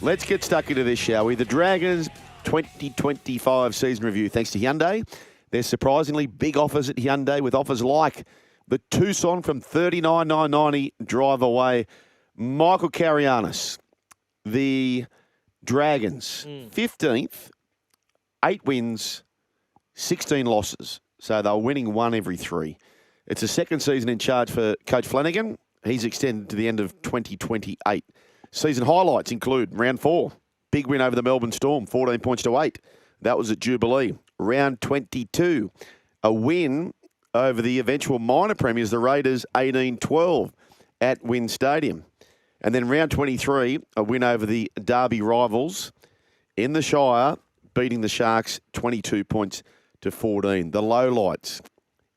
Let's get stuck into this, shall we? The Dragons 2025 season review. Thanks to Hyundai. There's surprisingly big offers at Hyundai with offers like the Tucson from $39,990 drive away. Michael Carianis, the Dragons, 15th, 8 wins, 16 losses. So they're winning one every 3. It's a second season in charge for Coach Flanagan. He's extended to the end of 2028. Season highlights include round 4, big win over the Melbourne Storm, 14 points to 8. That was at Jubilee. Round 22, a win over the eventual minor premiers, the Raiders, 18-12 at Wynn Stadium. And then round 23, a win over the Derby rivals in the Shire, beating the Sharks 22 points to 14. The Lowlights,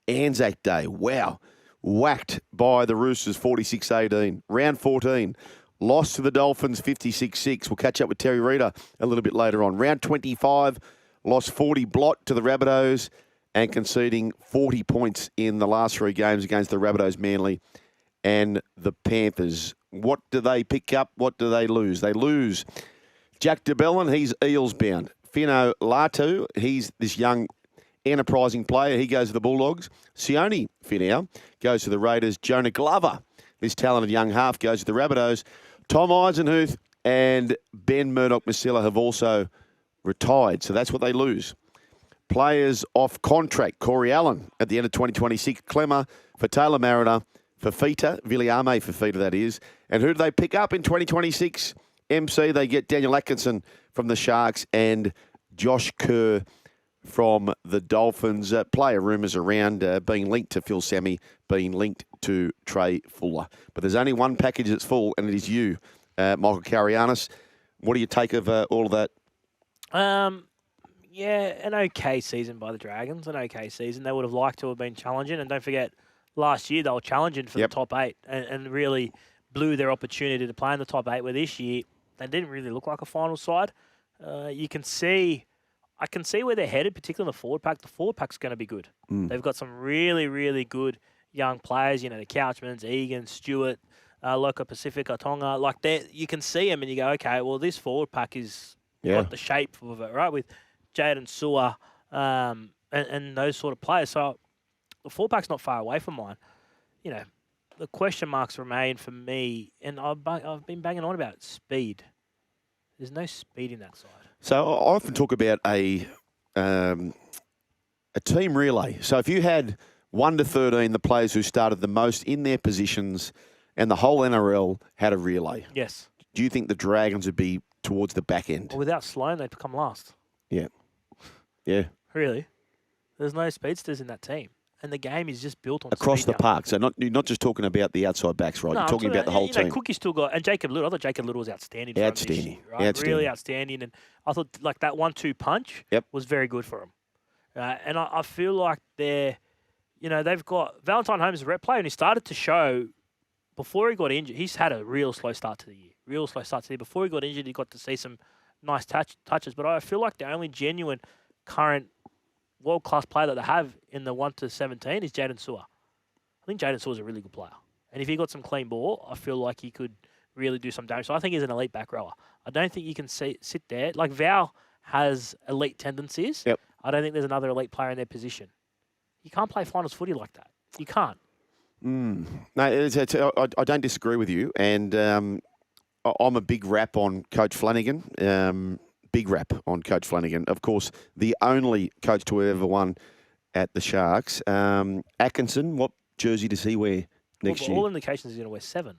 Anzac Day, wow, whacked by the Roosters 46-18. Round 14, lost to the Dolphins 56-6. We'll catch up with Terry Reader a little bit later on. Round 25, lost 40 blot to the Rabbitohs and conceding 40 points in the last 3 games against the Rabbitohs, Manly and the Panthers. What do they pick up? What do they lose? They lose Jack DeBellin. He's Eels bound. Fino Latu, he's this young enterprising player. He goes to the Bulldogs. Sione Finau goes to the Raiders. Jonah Glover, this talented young half, goes to the Rabbitohs. Tom Eisenhuth and Ben Murdoch-Masila have also retired, so that's what they lose. Players off contract, Corey Allen at the end of 2026, Clemmer for Taylor Mariner, Fafita, Viliame Fafita that is. And who do they pick up in 2026? MC, they get Daniel Atkinson from the Sharks and Josh Kerr from the Dolphins. Player rumours around being linked to Phil Sammy, being linked to Trey Fuller. But there's only one package that's full, and it is you, Michael Carianis. What do you take of all of that? Yeah, an okay season by the Dragons, an okay season. They would have liked to have been challenging, and don't forget, last year they were challenging for the top 8 and really blew their opportunity to play in the top 8, where this year they didn't really look like a final side. I can see where they're headed, particularly in the forward pack. The forward pack's going to be good. They've got some really, really good young players. You know, the Couchmans, Egan, Stewart, Loco Pacifica, Tonga. Like, you can see them and you go, okay, well, this forward pack is got the shape of it, right? With Jaden Sewer and those sort of players. So the forward pack's not far away from mine. You know, the question marks remain for me, and I've been banging on about it, speed. There's no speed in that side. So I often talk about a team relay. So if you had 1 to 13, the players who started the most in their positions, and the whole NRL had a relay. Yes. Do you think the Dragons would be towards the back end? Well, without Sloan, they'd become last. Yeah. Yeah. Really? There's no speedsters in that team. And the game is just built on across speed the park. So you're not just talking about the outside backs, right? No, you're talking about the whole team. Cookie still got, and Jacob Little. I thought Jacob Little was outstanding. For him this year, right? Outstanding. Really outstanding. And I thought like that 1-2 punch was very good for him. And I feel like they've got Valentine Holmes, a rep player, and he started to show before he got injured. He's had a real slow start to the year. Before he got injured, he got to see some nice touches. But I feel like the only genuine current world-class player that they have in the 1 to 17 is Jaden Sewer. I think Jaden Sewer's a really good player. And if he got some clean ball, I feel like he could really do some damage. So I think he's an elite back rower. I don't think you can sit there. Like Val has elite tendencies. Yep. I don't think there's another elite player in their position. You can't play finals footy like that. You can't. No, I don't disagree with you. And I'm a big rap on Coach Flanagan. Big rap on Coach Flanagan. Of course, the only coach to ever won at the Sharks. Atkinson, what jersey does he wear next year? All indications he's going to wear 7.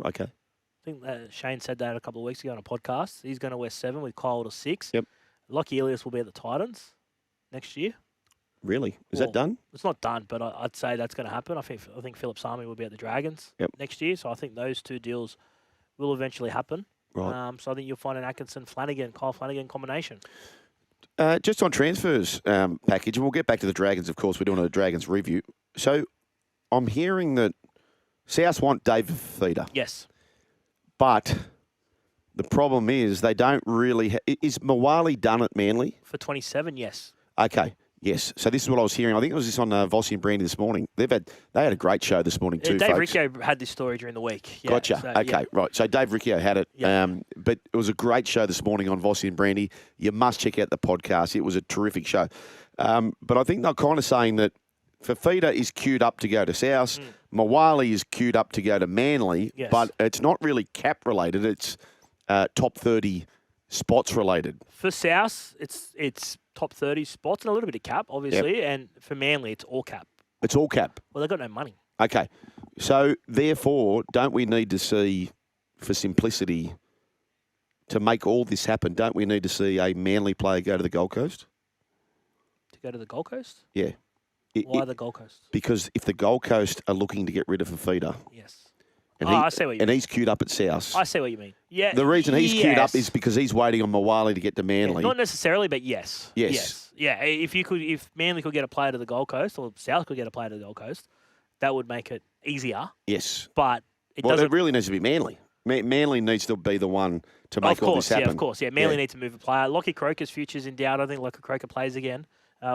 Okay. I think Shane said that a couple of weeks ago on a podcast. He's going to wear 7 with Kyle to 6. Yep. Lockie Elias will be at the Titans next year. Really? Is that done? It's not done, but I'd say that's going to happen. I think Philip Sami will be at the Dragons next year. So I think those 2 deals will eventually happen. Right. So I think you'll find an Kyle Flanagan combination. Just on transfers package, and we'll get back to the Dragons, of course. We're doing a Dragons review. So I'm hearing that South want David Fafita. Yes. But the problem is they don't really... Is Mawali done at Manly? For 27, yes. Okay. Yes. So this is what I was hearing. I think it was this on Vossi and Brandy this morning. They had a great show this morning too, Dave folks. Riccio had this story during the week. Yeah, Gotcha. so, Okay, right. So Dave Riccio had it. Yeah. But it was a great show this morning on Vossi and Brandy. You must check out the podcast. It was a terrific show. But I think they're kind of saying that Fafita is queued up to go to South. Mawali is queued up to go to Manly. Yes. But it's not really cap related. It's top 30 spots related. For South, it's top 30 spots and a little bit of cap, obviously. And for Manly, it's all cap. It's all cap. Well, they've got no money. Okay. So, therefore, don't we need to see, for simplicity, to make all this happen, don't we need to see a Manly player go to the Gold Coast? To go to the Gold Coast? Yeah. Why the Gold Coast? Because if the Gold Coast are looking to get rid of Fafita, Yes. and I see what you mean. he's queued up at South. I see what you mean. Yeah. The reason he's queued up is because he's waiting on Mawali to get to Manly. Not necessarily, but yes. Yes. Yeah. If Manly could get a player to the Gold Coast, or South could get a player to the Gold Coast, that would make it easier. Yes. But it Well, doesn't. it really needs to be Manly. Manly needs to be the one to make all this happen. Yeah, of course. Yeah, Manly needs to move a player. Lockie Croker's future's in doubt. I think Lockie Croker plays again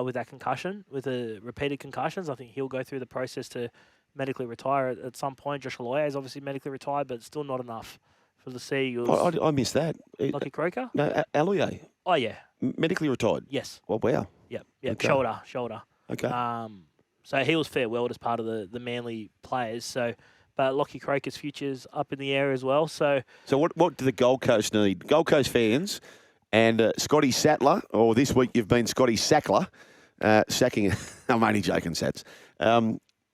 with that concussion, with the repeated concussions. I think he'll go through the process to medically retire at some point. Josh Aloiai is obviously medically retired, but still not enough for the Sea Eagles. I missed that. Lockie Croker? No, Aloiai. Oh, yeah. Medically retired? Yes. Well, wow. Yep. Okay. Shoulder. Okay. So he was farewelled as part of the Manly players. So, but Lockie Croker's future's up in the air as well. So what do the Gold Coast need? Gold Coast fans and Scotty Sattler, or this week you've been Scotty Sackler, sacking. I'm only joking, Sats.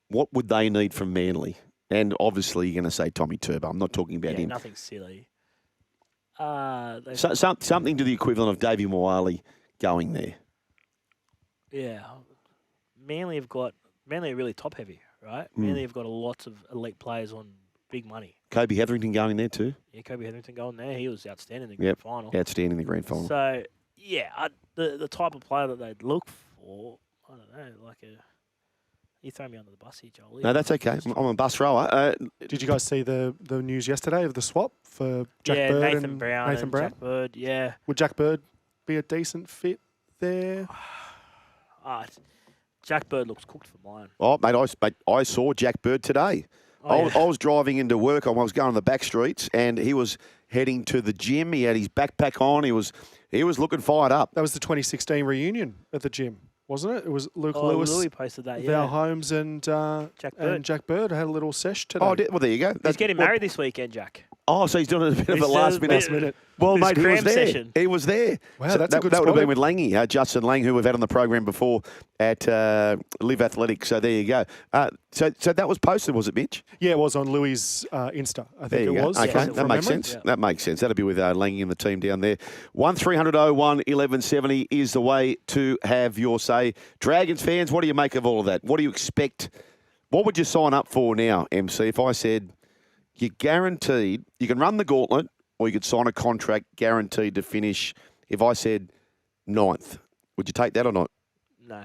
What would they need from Manly? And obviously you're going to say Tommy Turbo. I'm not talking about him. Nothing silly. Something to the equivalent of Davey Moali going there. Yeah. Manly are really top heavy, right? Manly have got lots of elite players on big money. Kobe Hetherington going there too? Yeah, Kobe Hetherington going there. He was outstanding in the grand final. Outstanding in the grand final. So, yeah, the type of player that they'd look for, I don't know, you throw me under the bus here, Joel. No, that's okay. I'm a bus rower. Did you guys see the news yesterday of the swap for Jack Bird Nathan and Brown Nathan Brown? Jack Bird, yeah. Would Jack Bird be a decent fit there? Jack Bird looks cooked for mine. Oh, mate, I saw Jack Bird today. I was driving into work. I was going on the back streets, and he was heading to the gym. He had his backpack on. He was looking fired up. That was the 2016 reunion at the gym, wasn't it? It was Luke Lewis, Louis posted that, Val Holmes, and Jack Bird had a little sesh today. Oh, well, there you go. He's getting married this weekend, Jack. Oh, so he's doing a bit of a last minute. Well, mate, he was there. Session. He was there. Wow, so that's a good that would have spot. been with Langy, Justin Lang, who we've had on the program before at Live Athletics. So there you go. So that was posted, was it, Mitch? Yeah, it was on Louis' Insta. I think it was. Okay, from that makes memory. sense. Yeah. That makes sense. That'll be with Langy and the team down there. 1300 01 1170 is the way to have your say. Dragons fans, what do you make of all of that? What do you expect? What would you sign up for now, MC? If I said you're guaranteed, you can run the gauntlet, or you could sign a contract guaranteed to finish. If I said 9th, would you take that or not? No.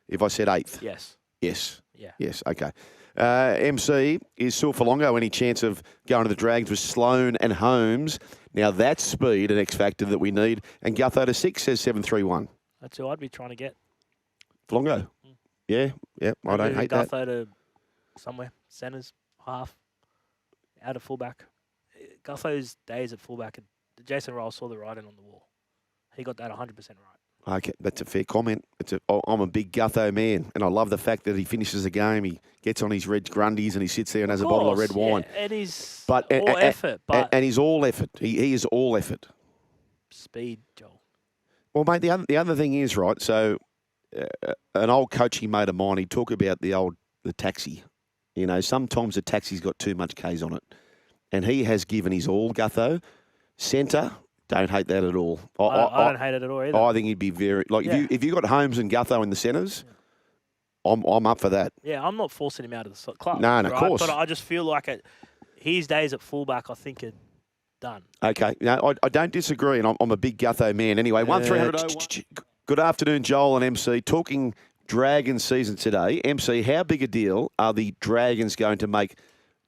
If I said 8th? Yes. Yes. Yeah. Yes, okay. MC, is Sulfalongo any chance of going to the Dragons with Sloan and Holmes? Now that's speed and X factor that we need. And Gutho to 6 says 731. That's who I'd be trying to get. Flongo? Yeah, I don't hate that. Gutho to somewhere. Centres, half, out of fullback. Gutho's days at fullback, Jason Roll saw the writing on the wall. He got that 100% right. Okay, that's a fair comment. I'm a big Gutho man, and I love the fact that he finishes a game, he gets on his red Grundies, and he sits there and has a bottle of red wine. Yeah, and he's all effort. And he's all effort. He is all effort. Speed, Joel. Well, mate, the other thing is, right, so an old coaching mate of mine, he'd talk about the taxi. You know, sometimes the taxi's got too much K's on it. And he has given his all, Gutho. Centre, don't hate that at all. I don't hate it at all either. I think he'd be very if you got Holmes and Gutho in the centres, I'm up for that. Yeah, I'm not forcing him out of the club. No, of course. But I just feel like his days at fullback, I think, are done. Okay, no, I don't disagree, and I'm a big Gutho man. Anyway, 1300. Good afternoon, Joel and MC. Talking Dragons season today. MC, how big a deal are the Dragons going to make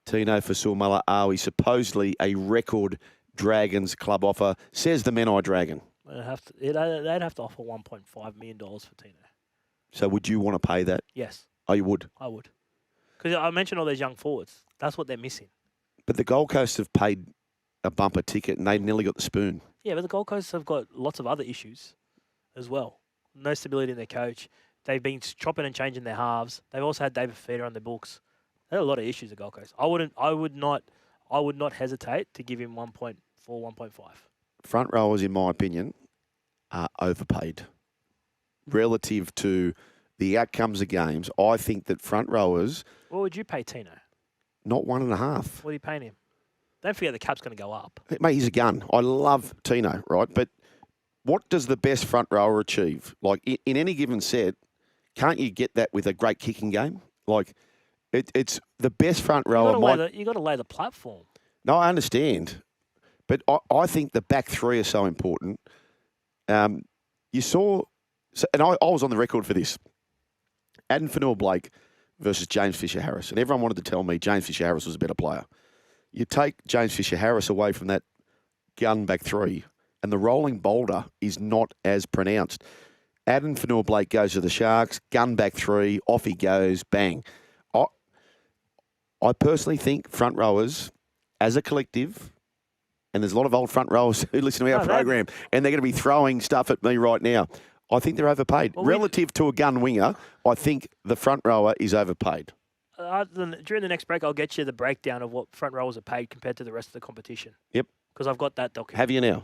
Tino for Sulmala Awi, supposedly a record Dragons club offer, says the Menai Dragon. They'd have to offer $1.5 million for Tino. So would you want to pay that? Yes, Oh, you would. I would. Because I mentioned all those young forwards. That's what they're missing. But the Gold Coast have paid a bumper ticket and they nearly got the spoon. Yeah, but the Gold Coast have got lots of other issues as well. No stability in their coach. They've been chopping and changing their halves. They've also had David Feeder on their books. They had a lot of issues at Gold Coast. I would not hesitate to give him 1.4, 1.5. Front rowers, in my opinion, are overpaid relative to the outcomes of games. I think that front rowers, What would you pay Tino? not 1.5. What are you paying him? Don't forget the cap's going to go up. Mate, he's a gun. I love Tino, right? But what does the best front rower achieve? Like in any given set, can't you get that with a great kicking game? Like it's the best front rower. You got to lay the platform. No, I understand. But I think the back three are so important. You saw, and I was on the record for this. Adam Fanua-Blake versus James Fisher-Harris. And everyone wanted to tell me James Fisher-Harris was a better player. You take James Fisher-Harris away from that gun back three, and the rolling boulder is not as pronounced. Adam Fanua-Blake goes to the Sharks, gun back three, off he goes, bang. I personally think front rowers, as a collective, and there's a lot of old front rowers who listen to our program, and they're going to be throwing stuff at me right now. I think they're overpaid. Well, relative to a gun winger, I think the front rower is overpaid. During the next break, I'll get you the breakdown of what front rowers are paid compared to the rest of the competition. Yep. Because I've got that document. Have you now?